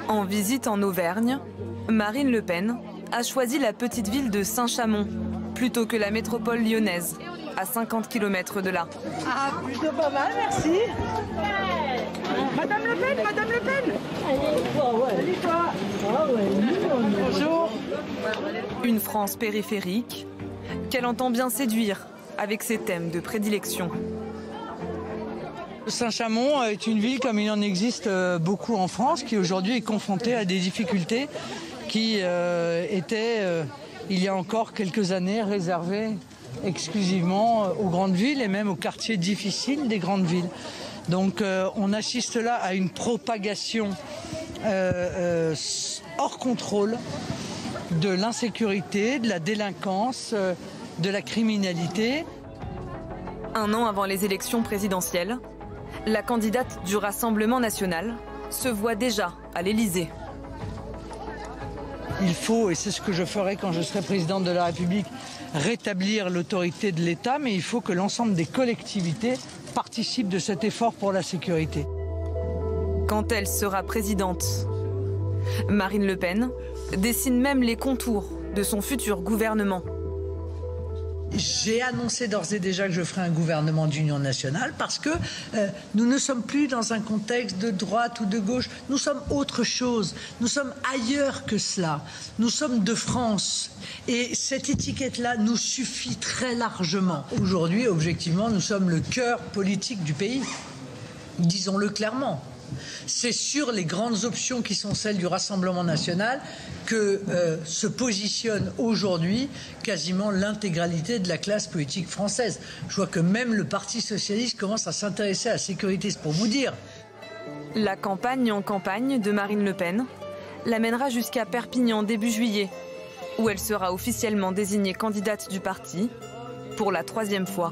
En visite en Auvergne, Marine Le Pen a choisi la petite ville de Saint-Chamond plutôt que la métropole lyonnaise, à 50 km de là. Ah, plutôt pas mal, merci. Madame Le Pen, Madame Le Pen. Salut toi. Bonjour. Une France périphérique qu'elle entend bien séduire avec ses thèmes de prédilection. Saint-Chamond est une ville comme il en existe beaucoup en France, qui aujourd'hui est confrontée à des difficultés qui étaient, il y a encore quelques années, réservées exclusivement aux grandes villes et même aux quartiers difficiles des grandes villes. Donc on assiste là à une propagation hors contrôle de l'insécurité, de la délinquance, de la criminalité. Un an avant les élections présidentielles, la candidate du Rassemblement national se voit déjà à l'Élysée. Il faut, et c'est ce que je ferai quand je serai présidente de la République, rétablir l'autorité de l'État, mais il faut que l'ensemble des collectivités participent de cet effort pour la sécurité. Quand elle sera présidente, Marine Le Pen dessine même les contours de son futur gouvernement. J'ai annoncé d'ores et déjà que je ferai un gouvernement d'union nationale parce que nous ne sommes plus dans un contexte de droite ou de gauche. Nous sommes autre chose. Nous sommes ailleurs que cela. Nous sommes de France. Et cette étiquette-là nous suffit très largement. Aujourd'hui, objectivement, nous sommes le cœur politique du pays. Disons-le clairement. C'est sur les grandes options qui sont celles du Rassemblement national que se positionne aujourd'hui quasiment l'intégralité de la classe politique française. Je vois que même le Parti socialiste commence à s'intéresser à la sécurité, c'est pour vous dire. La campagne en campagne de Marine Le Pen l'amènera jusqu'à Perpignan début juillet, où elle sera officiellement désignée candidate du parti pour la 3e fois.